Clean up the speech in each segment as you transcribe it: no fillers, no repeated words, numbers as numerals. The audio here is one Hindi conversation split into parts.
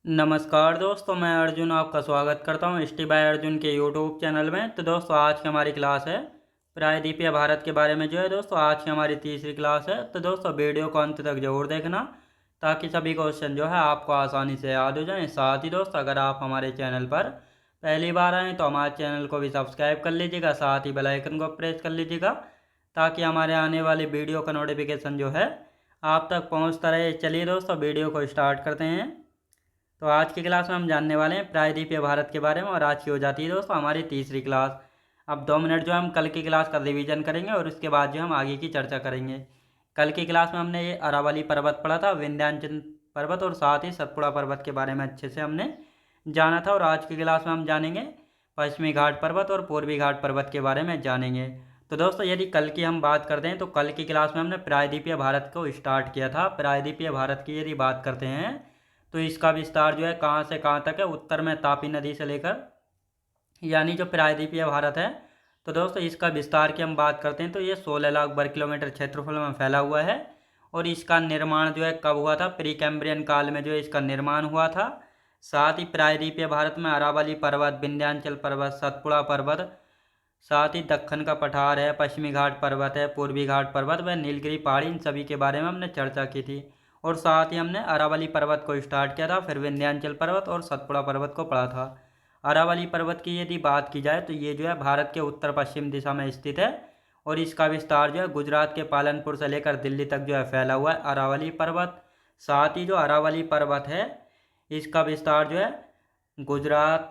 नमस्कार दोस्तों, मैं अर्जुन आपका स्वागत करता हूँ स्टी बाय अर्जुन के यूट्यूब चैनल में। तो दोस्तों, आज की हमारी क्लास है प्रायद्वीपीय भारत के बारे में। जो है दोस्तों, आज की हमारी तीसरी क्लास है। तो दोस्तों, वीडियो को अंत तक जरूर देखना ताकि सभी क्वेश्चन जो है आपको आसानी से याद हो जाएं। साथ ही दोस्तों, अगर आप हमारे चैनल पर पहली बार आएँ तो हमारे चैनल को भी सब्सक्राइब कर लीजिएगा, साथ ही बेल आइकन को प्रेस कर लीजिएगा ताकि हमारे आने वाली वीडियो का नोटिफिकेशन जो है आप तक पहुँचता रहे। चलिए दोस्तों, वीडियो को स्टार्ट करते हैं। तो आज की क्लास में हम जानने वाले हैं प्रायद्वीपीय भारत के बारे में, और आज की हो जाती है दोस्तों हमारी तीसरी क्लास। अब 2 मिनट जो हम कल की क्लास का रिवीजन करेंगे और उसके बाद जो हम आगे की चर्चा करेंगे। कल की क्लास में हमने ये अरावली पर्वत पढ़ा था, विंध्याचल पर्वत और साथ ही सतपुड़ा पर्वत के बारे में अच्छे से हमने जाना था। और आज की क्लास में हम जानेंगे पश्चिमी घाट पर्वत और पूर्वी घाट पर्वत के बारे में जानेंगे। तो दोस्तों, यदि कल की हम बात करते हैं तो कल की क्लास में हमने प्रायद्वीपीय भारत को स्टार्ट किया था। प्रायद्वीपीय भारत की यदि बात करते हैं तो इसका विस्तार जो है कहाँ से कहाँ तक है, उत्तर में तापी नदी से लेकर, यानी जो प्रायद्वीपीय भारत है। तो दोस्तों, इसका विस्तार की हम बात करते हैं तो ये 16 लाख वर्ग किलोमीटर क्षेत्रफल में फैला हुआ है। और इसका निर्माण जो है कब हुआ था? प्री कैम्ब्रियन काल में जो है इसका निर्माण हुआ था। साथ ही प्रायद्वीपीय भारत में अरावली पर्वत, विंध्याचल पर्वत, सतपुड़ा पर्वत, साथ ही दक्कन का पठार है, पश्चिमी घाट पर्वत है, पूर्वी घाट पर्वत व नीलगिरी पहाड़ी, इन सभी के बारे में हमने चर्चा की थी। और साथ ही हमने अरावली पर्वत को स्टार्ट किया था, फिर विंध्याचल पर्वत और सतपुड़ा पर्वत को पढ़ा था। अरावली पर्वत की यदि बात की जाए तो ये जो है भारत के उत्तर पश्चिम दिशा में स्थित है। और इसका विस्तार जो है गुजरात के पालनपुर से लेकर दिल्ली तक जो है फैला हुआ है अरावली पर्वत। साथ ही जो अरावली पर्वत है इसका विस्तार जो है गुजरात,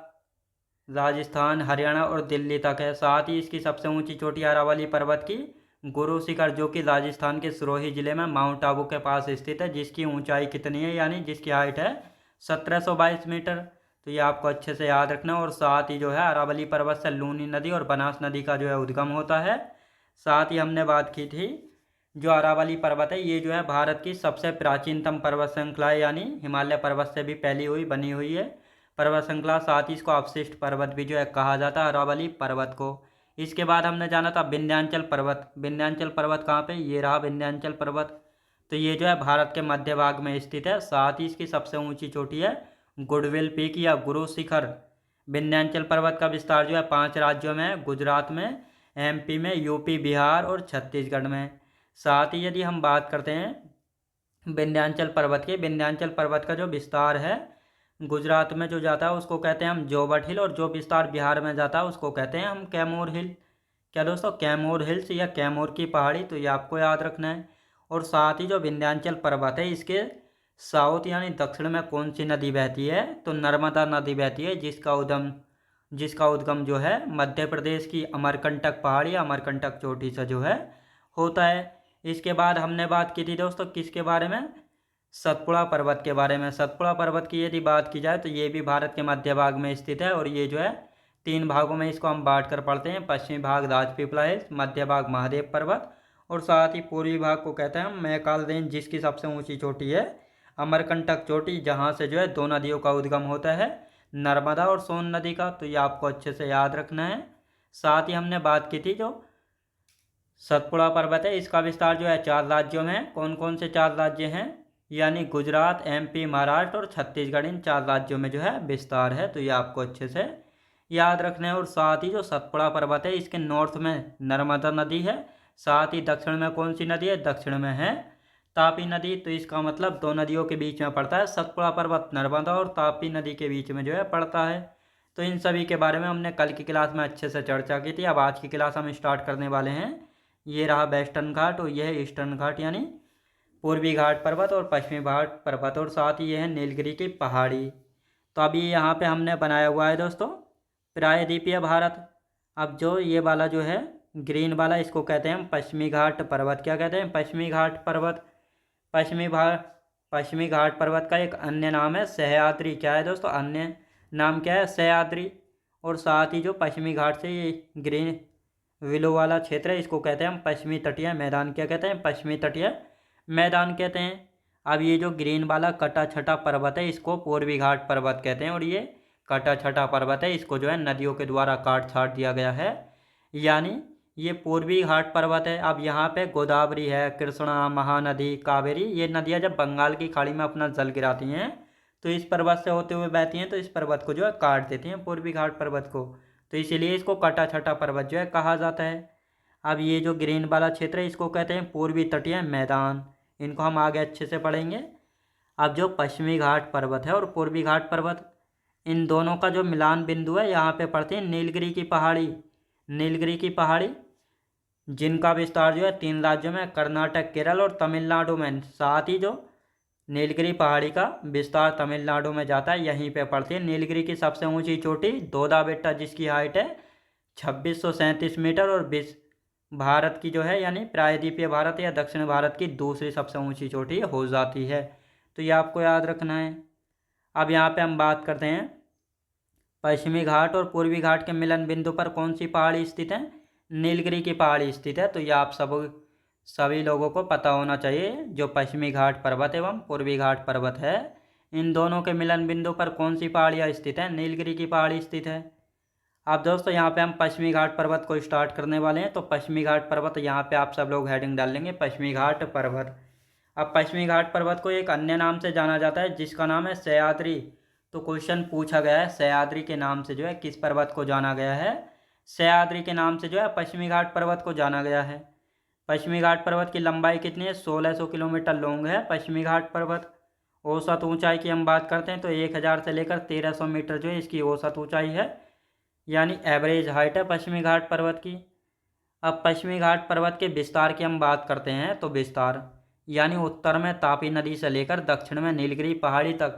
राजस्थान, हरियाणा और दिल्ली तक है। साथ ही इसकी सबसे ऊंची चोटी अरावली पर्वत की गुरु शिखर, जो कि राजस्थान के सिरोही जिले में माउंट आबू के पास स्थित है, जिसकी ऊंचाई कितनी है, यानी जिसकी हाइट है 1722 मीटर। तो ये आपको अच्छे से याद रखना। और साथ ही जो है अरावली पर्वत से लूनी नदी और बनास नदी का जो है उद्गम होता है। साथ ही हमने बात की थी जो अरावली पर्वत है ये जो है भारत की सबसे प्राचीनतम पर्वत श्रृंखला है, यानी हिमालय पर्वत से भी फैली हुई बनी हुई है पर्वत श्रृंखला। साथ ही इसको अवशिष्ट पर्वत भी जो है कहा जाता है अरावली पर्वत को। इसके बाद हमने जाना था विंध्याचल पर्वत। विंध्याचल पर्वत कहाँ पे? ये रहा विंध्याचल पर्वत। तो ये जो है भारत के मध्य भाग में स्थित है। साथ ही इसकी सबसे ऊंची चोटी है गुडविल पीक या गुरु शिखर। विंध्याचल पर्वत का विस्तार जो है 5 राज्यों में है, गुजरात में, एमपी में, यूपी, बिहार और छत्तीसगढ़ में। साथ ही यदि हम बात करते हैं विंध्याचल पर्वत की, विंध्याचल पर्वत का जो विस्तार है गुजरात में जो जाता है उसको कहते हैं हम जोबट हिल, और जो विस्तार बिहार में जाता है उसको कहते हैं हम कैमूर हिल। क्या दोस्तों? कैमूर हिल्स या कैमूर की पहाड़ी, तो ये आपको याद रखना है। और साथ ही जो विंध्याचल पर्वत है इसके साउथ यानी दक्षिण में कौन सी नदी बहती है? तो नर्मदा नदी बहती है, जिसका उद्गम जो है मध्य प्रदेश की अमरकंटक पहाड़ी या अमरकंटक चोटी से जो है होता है। इसके बाद हमने बात की थी दोस्तों किसके बारे में? सतपुड़ा पर्वत के बारे में। सतपुड़ा पर्वत की यदि बात की जाए तो ये भी भारत के मध्य भाग में स्थित है। और ये जो है 3 भागों में इसको हम बांट कर पढ़ते हैं। पश्चिमी भाग राजपीपला हिल्स, मध्य भाग महादेव पर्वत, और साथ ही पूर्वी भाग को कहते हैं हम मैकाल रेंज, जिसकी सबसे ऊंची चोटी है अमरकंटक चोटी, जहाँ से जो है 2 नदियों का उद्गम होता है, नर्मदा और सोन नदी का। तो ये आपको अच्छे से याद रखना है। साथ ही हमने बात की थी जो सतपुड़ा पर्वत है इसका विस्तार जो है 4 राज्यों में। कौन कौन से 4 राज्य हैं? यानी गुजरात, एमपी, महाराष्ट्र और छत्तीसगढ़, इन 4 राज्यों में जो है विस्तार है। तो ये आपको अच्छे से याद रखना है। और साथ ही जो सतपुड़ा पर्वत है इसके नॉर्थ में नर्मदा नदी है, साथ ही दक्षिण में कौन सी नदी है? दक्षिण में है तापी नदी। तो इसका मतलब 2 नदियों के बीच में पड़ता है सतपुड़ा पर्वत, नर्मदा और तापी नदी के बीच में जो है पड़ता है। तो इन सभी के बारे में हमने कल की क्लास में अच्छे से चर्चा की थी। अब आज की क्लास हम स्टार्ट करने वाले हैं। ये रहा वेस्टर्न घाट और यह है ईस्टर्न घाट, यानी पूर्वी घाट पर्वत और पश्चिमी घाट पर्वत, और साथ ही ये है नीलगिरी की पहाड़ी। तो अभी यहाँ पे हमने बनाया हुआ है दोस्तों प्रायद्वीपीय भारत। अब जो ये वाला जो है ग्रीन वाला इसको कहते हैं हम पश्चिमी घाट पर्वत। क्या कहते हैं? पश्चिमी घाट पर्वत। पश्चिमी घाट पर्वत का एक अन्य नाम है सह्याद्री। क्या है दोस्तों? अन्य नाम क्या है? सह्याद्री। और साथ ही जो पश्चिमी घाट से ये ग्रीन विलो वाला क्षेत्र है इसको कहते हैं हम पश्चिमी तटीय मैदान। क्या कहते हैं? पश्चिमी तटीय मैदान कहते हैं। अब ये जो ग्रीन वाला कटा छटा पर्वत है इसको पूर्वी घाट पर्वत कहते हैं। और ये कटा छटा पर्वत है इसको जो है नदियों के द्वारा काट छाट दिया गया है, यानी ये पूर्वी घाट पर्वत है। अब यहाँ पे गोदावरी है, कृष्णा, महानदी, कावेरी, ये नदियाँ जब बंगाल की खाड़ी में अपना जल गिराती हैं तो इस पर्वत से होते हुए बहती हैं, तो इस पर्वत को जो है काट देती हैं, पूर्वी घाट पर्वत को। तो इसीलिए इसको कटा छटा पर्वत जो है कहा जाता है। अब ये जो ग्रीन वाला क्षेत्र है इसको कहते हैं पूर्वी तटीय मैदान। इनको हम आगे अच्छे से पढ़ेंगे। अब जो पश्चिमी घाट पर्वत है और पूर्वी घाट पर्वत, इन दोनों का जो मिलान बिंदु है यहाँ पे पड़ती है नीलगिरी की पहाड़ी। नीलगिरी की पहाड़ी जिनका विस्तार जो है 3 राज्यों में, कर्नाटक, केरल और तमिलनाडु में। साथ ही जो नीलगिरी पहाड़ी का विस्तार तमिलनाडु में जाता है, यहीं पे पड़ती है। नीलगिरी की सबसे ऊंची चोटी दोदा जिसकी हाइट है 2637 मीटर और भारत की जो है यानी प्रायद्वीपीय भारत या दक्षिण भारत की दूसरी सबसे ऊंची चोटी हो जाती है। तो ये आपको याद रखना है। अब यहाँ पे हम बात करते हैं पश्चिमी घाट और पूर्वी घाट के मिलन बिंदु पर कौन सी पहाड़ी स्थित है? नीलगिरी की पहाड़ी स्थित है। तो ये आप सभी लोगों को पता होना चाहिए। जो पश्चिमी घाट पर्वत एवं पूर्वी घाट पर्वत है, इन दोनों के मिलन बिंदु पर कौन सी पहाड़ियाँ स्थित है? नीलगिरी की पहाड़ी स्थित है। अब दोस्तों यहाँ पे हम पश्चिमी घाट पर्वत को स्टार्ट करने वाले हैं। तो पश्चिमी घाट पर्वत, यहाँ पे आप सब लोग हेडिंग डाल लेंगे पश्चिमी घाट पर्वत। अब पश्चिमी घाट पर्वत को एक अन्य नाम से जाना जाता है जिसका नाम है सह्याद्री। तो क्वेश्चन पूछा गया है सह्याद्री के नाम से जो है किस पर्वत को जाना गया है? सह्याद्री के नाम से जो है पश्चिमी घाट पर्वत को जाना गया है। पश्चिमी घाट पर्वत की लंबाई कितनी है? 1600 किलोमीटर लॉन्ग है पश्चिमी घाट पर्वत। औसत ऊंचाई की हम बात करते हैं तो 1000 से लेकर 1300 मीटर जो है इसकी औसत ऊंचाई है, यानी एवरेज हाइट है पश्चिमी घाट पर्वत की। अब पश्चिमी घाट पर्वत के विस्तार की हम बात करते हैं तो विस्तार यानी उत्तर में तापी नदी से लेकर दक्षिण में नीलगिरी पहाड़ी तक।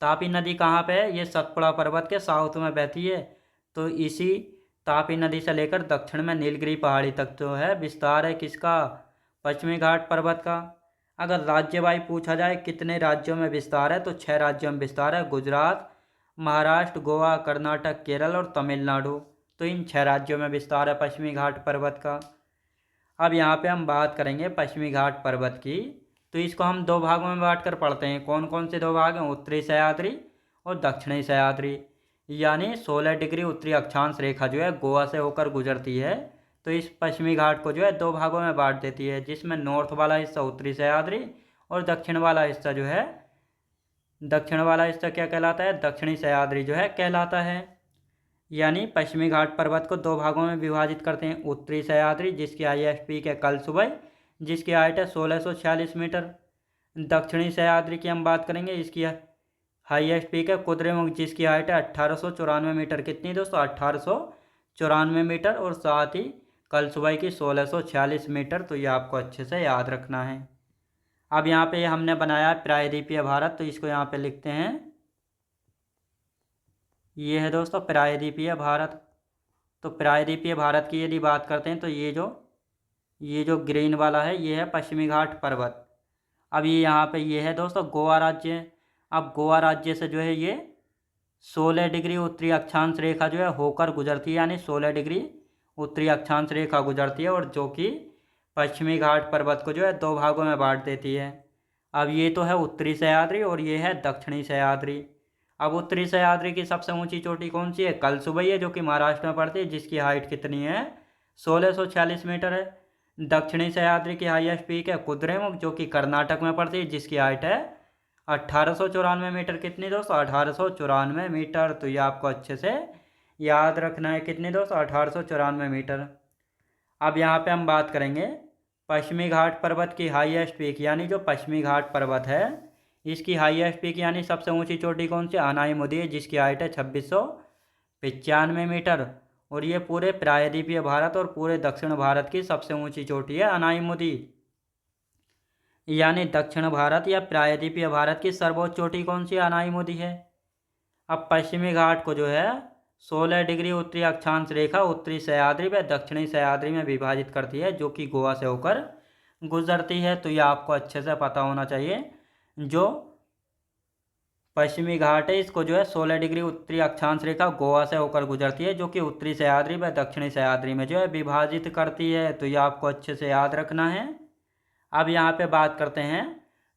तापी नदी कहाँ पे है? ये सतपुड़ा पर्वत के साउथ में बहती है। तो इसी तापी नदी से लेकर दक्षिण में नीलगिरी पहाड़ी तक जो है विस्तार है किसका? पश्चिमी घाट पर्वत का। अगर राज्य वाई पूछा जाए कितने राज्यों में विस्तार है, तो 6 राज्यों में विस्तार है। गुजरात, महाराष्ट्र, गोवा, कर्नाटक, केरल और तमिलनाडु। तो इन 6 राज्यों में विस्तार है पश्चिमी घाट पर्वत का। अब यहाँ पे हम बात करेंगे पश्चिमी घाट पर्वत की। तो इसको हम 2 भागों में बांट कर पढ़ते हैं। कौन कौन से 2 भाग हैं? उत्तरी सह्याद्री और दक्षिणी सह्याद्री। यानी 16 डिग्री उत्तरी अक्षांश रेखा जो है गोवा से होकर गुजरती है। तो इस पश्चिमी घाट को जो है 2 भागों में बांट देती है, जिसमें नॉर्थ वाला हिस्सा उत्तरी सह्याद्री और दक्षिण वाला हिस्सा जो है, दक्षिण वाला हिस्सा क्या कहलाता है? दक्षिणी सह्याद्री जो है कहलाता है। यानी पश्चिमी घाट पर्वत को 2 भागों में विभाजित करते हैं। उत्तरी सह्याद्री जिसकी हाईएस्ट पीक है कलसुबई, जिसकी हाइट है 1646 मीटर। दक्षिणी सह्याद्री की हम बात करेंगे, इसकी हाईएस्ट पीक है कुद्रेमुख जिसकी हाइट है 1894 मीटर। कितनी दोस्तों? 1894 मीटर। और साथ ही कलसुबई की 1646 मीटर। तो ये आपको अच्छे से याद रखना है। अब यहाँ पे हमने बनाया प्रायद्वीपीय भारत, तो इसको यहाँ पे लिखते हैं। ये है दोस्तों प्रायद्वीपीय भारत। तो प्रायद्वीपीय भारत की यदि बात करते हैं तो ये जो ग्रीन वाला है ये है पश्चिमी घाट पर्वत। अब ये यहाँ पे ये है दोस्तों गोवा राज्य। अब गोवा राज्य से जो है ये 16 डिग्री उत्तरी अक्षांश रेखा जो है होकर गुजरती है, यानी 16 डिग्री उत्तरी अक्षांश रेखा गुजरती है, और जो कि पश्चिमी घाट पर्वत को जो है 2 भागों में बांट देती है। अब ये तो है उत्तरी सह्याद्री और ये है दक्षिणी सह्याद्री। अब उत्तरी सह्याद्री की सबसे ऊंची चोटी कौन सी है? कलसुबई है, जो कि महाराष्ट्र में पड़ती है, जिसकी हाइट कितनी है? 1646 मीटर है। दक्षिणी सह्याद्री की हाईएस्ट पीक है कुद्रेमुख, जो कि कर्नाटक में पड़ती है, जिसकी हाइट है 1894 मीटर। कितनी दोस्तों? 1894 मीटर। तो ये आपको अच्छे से याद रखना है। कितनी दोस्तों? 1894 मीटर। अब यहाँ पे हम बात करेंगे पश्चिमी घाट पर्वत की हाईएस्ट पीक, यानी जो पश्चिमी घाट पर्वत है इसकी हाईएस्ट पीक यानी सबसे ऊंची चोटी कौन सी? अनाईमुदी है, जिसकी हाइट है 2695 मीटर। और ये पूरे प्रायद्वीपीय भारत और पूरे दक्षिण भारत की सबसे ऊंची चोटी है अनाईमुदी। यानी दक्षिण भारत या प्रायद्वीपीय भारत की सर्वोच्च चोटी कौन सी? अनाईमुदी है। अब पश्चिमी घाट को जो है 16 डिग्री उत्तरी अक्षांश रेखा उत्तरी सह्याद्री व दक्षिणी सह्याद्री में विभाजित करती है, जो कि गोवा से होकर गुजरती है। तो ये आपको अच्छे से पता होना चाहिए। जो पश्चिमी घाट है इसको जो है 16 डिग्री उत्तरी अक्षांश रेखा गोवा से होकर गुजरती है, जो कि उत्तरी सह्याद्री व दक्षिणी सह्याद्री में जो है विभाजित करती है। तो ये आपको अच्छे से याद रखना है। अब यहाँ पे बात करते हैं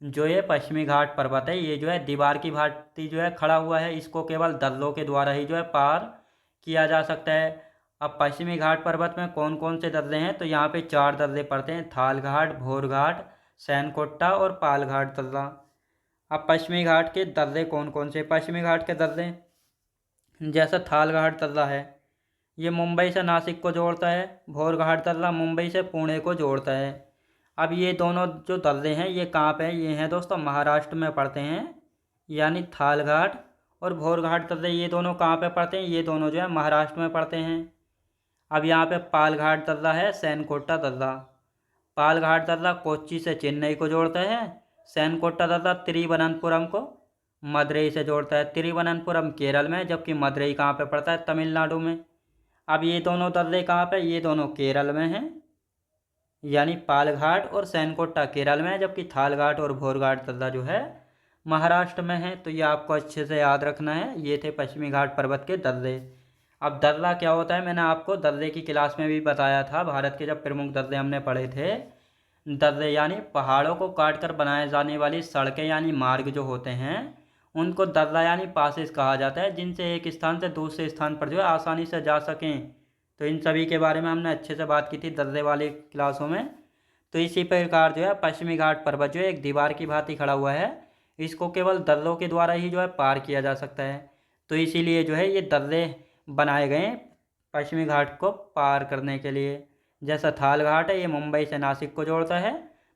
जो ये पश्चिमी घाट पर्वत है ये जो है दीवार की भांति जो है खड़ा हुआ है, इसको केवल दर्रों के द्वारा ही जो है पार किया जा सकता है। अब पश्चिमी घाट पर्वत में कौन कौन से दर्रे हैं? तो यहाँ पे 4 दर्रे पड़ते हैं, थाल घाट, भोर घाट, सैनकोट्टा और पाल घाट दर्रा। अब पश्चिमी घाट के दर्रे कौन कौन से? पश्चिमी घाट के दर्रे जैसे थाल घाट दर्रा है, ये मुंबई से नासिक को जोड़ता है। भोर घाट दर्रा मुंबई से पुणे को जोड़ता है। अब ये दोनों जो दर्रे हैं ये कहाँ पे हैं? ये हैं दोस्तों महाराष्ट्र में पड़ते हैं, यानी थाल घाट और भोर घाट दर्रे ये दोनों कहाँ पे पड़ते हैं? ये दोनों जो है महाराष्ट्र में पड़ते हैं। अब यहाँ पे पाल घाट दर्रा है, सैनकोटा दर्रा। पाल घाट दर्रा कोच्चि से चेन्नई को जोड़ता है। सैनकोटा दर्रा तिरुवनंतपुरम को मदुरई से जोड़ता है। तिरुवनंतपुरम केरल में, जबकि मदुरई कहाँ पे पड़ता है? तमिलनाडु में। अब ये दोनों दर्रे कहाँ पे? ये दोनों केरल में हैं, यानी पाल घाट और सैनकोटा केरल में है, जबकि थाल घाट और भोर घाट दर्रा जो है महाराष्ट्र में है। तो ये आपको अच्छे से याद रखना है। ये थे पश्चिमी घाट पर्वत के दर्रे। अब दर्रा क्या होता है? मैंने आपको दर्रे की क्लास में भी बताया था, भारत के जब प्रमुख दर्रे हमने पढ़े थे। दर्रे यानी पहाड़ों को काट कर बनाए जाने वाली सड़कें यानी मार्ग जो होते हैं, उनको दर्रा यानी पासेस कहा जाता है, जिनसे एक स्थान से दूसरे स्थान पर जो है आसानी से जा सकें। तो इन सभी के बारे में हमने अच्छे से बात की थी दर्रे वाली क्लासों में। तो इसी प्रकार जो है पश्चिमी घाट पर्वत जो है एक दीवार की भांति खड़ा हुआ है, इसको केवल दर्रों के द्वारा ही जो है पार किया जा सकता है। तो इसीलिए जो है ये दर्रे बनाए गए पश्चिमी घाट को पार करने के लिए। जैसा थाल घाट है ये मुंबई से नासिक को जोड़ता है।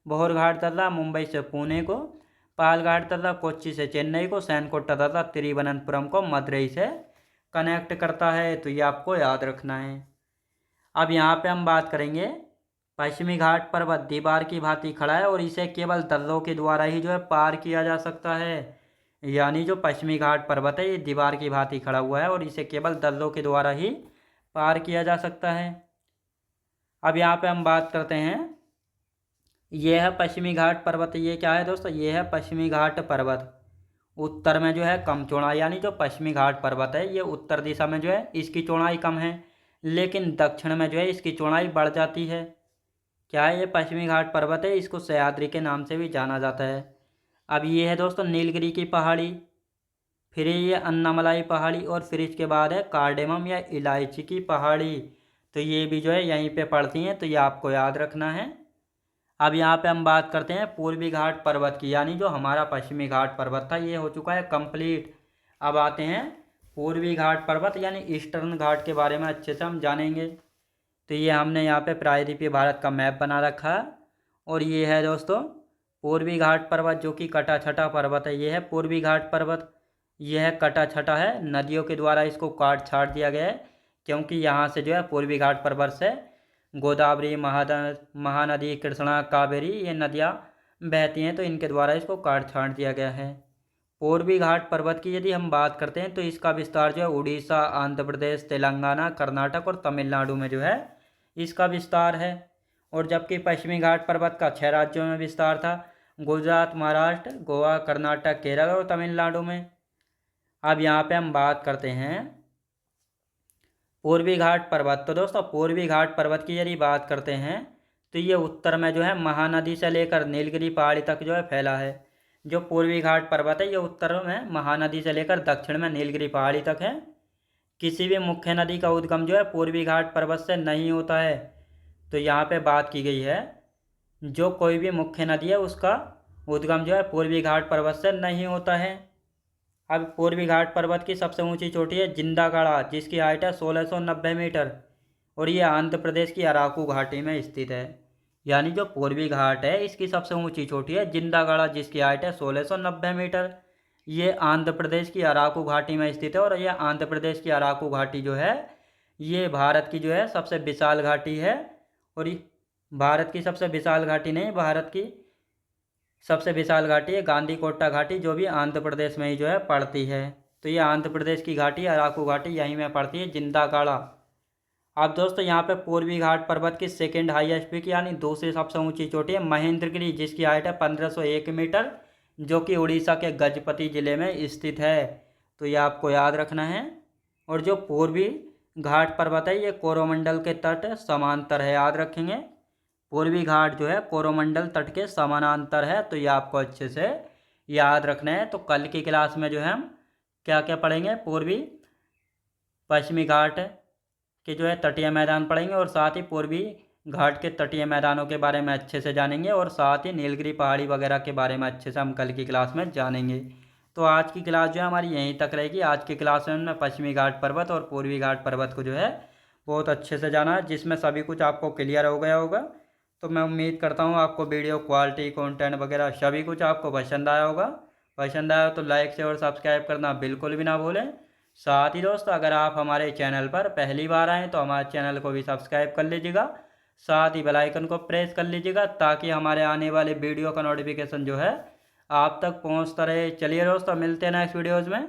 भोर घाट दर्रा मुंबई से पुणे को। पाल घाट दर्रा कोच्चि से चेन्नई को। सैनकोटा दर्रा तिरुवनंतपुरम को मदुरई से कनेक्ट करता है। तो ये आपको याद रखना है। अब यहाँ पे हम बात करेंगे पश्चिमी घाट पर्वत दीवार की भांति खड़ा है और इसे केवल दर्रों के द्वारा ही जो है पार किया जा सकता है। यानी जो पश्चिमी घाट पर्वत है ये दीवार की भांति खड़ा हुआ है और इसे केवल दर्रों के द्वारा ही पार किया जा सकता है। अब यहाँ पे हम बात करते हैं, ये है पश्चिमी घाट पर्वत। ये क्या है दोस्तों? ये है पश्चिमी घाट पर्वत। उत्तर में जो है कम चौड़ाई, यानी जो पश्चिमी घाट पर्वत है ये उत्तर दिशा में जो है इसकी चौड़ाई कम है, लेकिन दक्षिण में जो है इसकी चौड़ाई बढ़ जाती है। क्या है? ये पश्चिमी घाट पर्वत है, इसको सह्याद्री के नाम से भी जाना जाता है। अब ये है दोस्तों नीलगिरी की पहाड़ी, फिर ये अन्नामलाई पहाड़ी और फिर इसके बाद है कार्डेमम या इलायची की पहाड़ी। तो ये भी जो है यहीं पे पड़ती हैं, तो ये आपको याद रखना है। अब यहाँ पे हम बात करते हैं पूर्वी घाट पर्वत की, यानी जो हमारा पश्चिमी घाट पर्वत था ये हो चुका है कंप्लीट। अब आते हैं पूर्वी घाट पर्वत यानी ईस्टर्न घाट के बारे में अच्छे से हम जानेंगे। तो ये हमने यहाँ पे प्रायद्वीपीय भारत का मैप बना रखा है और ये है दोस्तों पूर्वी घाट पर्वत जो कि कटा छटा पर्वत है। ये है पूर्वी घाट पर्वत। यह है कटा छटा है, नदियों के द्वारा इसको काट छाट दिया गया है, क्योंकि यहाँ से जो है पूर्वी घाट पर्वत से गोदावरी, महानदी, कृष्णा, कावेरी ये नदियाँ बहती हैं, तो इनके द्वारा इसको काट छाट दिया गया है। पूर्वी घाट पर्वत की यदि हम बात करते हैं तो इसका विस्तार जो है उड़ीसा, आंध्र प्रदेश, तेलंगाना, कर्नाटक और तमिलनाडु में जो है इसका विस्तार है। और जबकि पश्चिमी घाट पर्वत का 6 राज्यों में विस्तार था, गुजरात, महाराष्ट्र, गोवा, कर्नाटक, केरल और तमिलनाडु में। अब यहाँ पे हम बात करते हैं पूर्वी घाट पर्वत। तो दोस्तों पूर्वी घाट पर्वत की यदि बात करते हैं तो ये उत्तर में जो है महानदी से लेकर नीलगिरी पहाड़ी तक जो है फैला है। जो पूर्वी घाट पर्वत है ये उत्तर में महानदी से लेकर दक्षिण में नीलगिरी पहाड़ी तक है। किसी भी मुख्य नदी का उद्गम जो है पूर्वी घाट पर्वत से नहीं होता है। तो यहाँ पे बात की गई है जो कोई भी मुख्य नदी है उसका उद्गम जो है पूर्वी घाट पर्वत से नहीं होता है। अब पूर्वी घाट पर्वत की सबसे ऊंची चोटी है जिंदागढ़ा, जिसकी हाइट है 1690 मीटर और ये आंध्र प्रदेश की अराकू घाटी में स्थित है। यानी जो पूर्वी घाट है इसकी सबसे ऊंची चोटी है जिंदागढ़ा, जिसकी हाइट है 1690 मीटर। ये आंध्र प्रदेश की अराकू घाटी में स्थित है और ये आंध्र प्रदेश की अराकू घाटी जो है ये भारत की जो है सबसे विशाल घाटी है। और भारत की सबसे विशाल घाटी नहीं, भारत की सबसे विशाल घाटी है गांधीकोटा घाटी, जो भी आंध्र प्रदेश में ही जो है पड़ती है। तो ये आंध्र प्रदेश की घाटी अराकू घाटी यहीं में पड़ती है, जिंदागढ़ा। अब दोस्तों यहाँ पे पूर्वी घाट पर्वत की सेकेंड हाईएस्ट पीक यानी दूसरी सबसे ऊंची चोटी है महेंद्रगिरी, जिसकी हाइट है 1501 मीटर, जो कि उड़ीसा के गजपति जिले में स्थित है। तो ये आपको याद रखना है। और जो पूर्वी घाट पर्वत है ये कोरोमंडल के तट समांतर है, याद रखेंगे। पूर्वी घाट जो है कोरोमंडल तट के समानांतर है, तो ये आपको अच्छे से याद रखना है। तो कल की क्लास में जो है हम क्या क्या पढ़ेंगे, पूर्वी पश्चिमी घाट के जो है तटीय मैदान पढ़ेंगे और साथ ही पूर्वी घाट के तटीय मैदानों के बारे में अच्छे से जानेंगे और साथ ही नीलगिरी पहाड़ी वगैरह के बारे में अच्छे से हम कल की क्लास में जानेंगे। तो आज की क्लास जो है हमारी यहीं तक रहेगी। आज की क्लास में हमने पश्चिमी घाट पर्वत और पूर्वी घाट पर्वत को जो है बहुत अच्छे से जाना है, जिसमें सभी कुछ आपको क्लियर हो गया होगा। तो मैं उम्मीद करता हूँ आपको वीडियो क्वालिटी, कंटेंट वगैरह सभी कुछ आपको पसंद आया होगा। पसंद आया तो लाइक शेयर और सब्सक्राइब करना बिल्कुल भी ना भूलें। साथ ही दोस्तों, अगर आप हमारे चैनल पर पहली बार आएँ तो हमारे चैनल को भी सब्सक्राइब कर लीजिएगा। साथ ही बेल आइकन को प्रेस कर लीजिएगा ताकि हमारे आने वाले वीडियो का नोटिफिकेशन जो है आप तक पहुंचता रहे। चलिए दोस्तों, मिलते हैं नेक्स्ट वीडियोज़ में।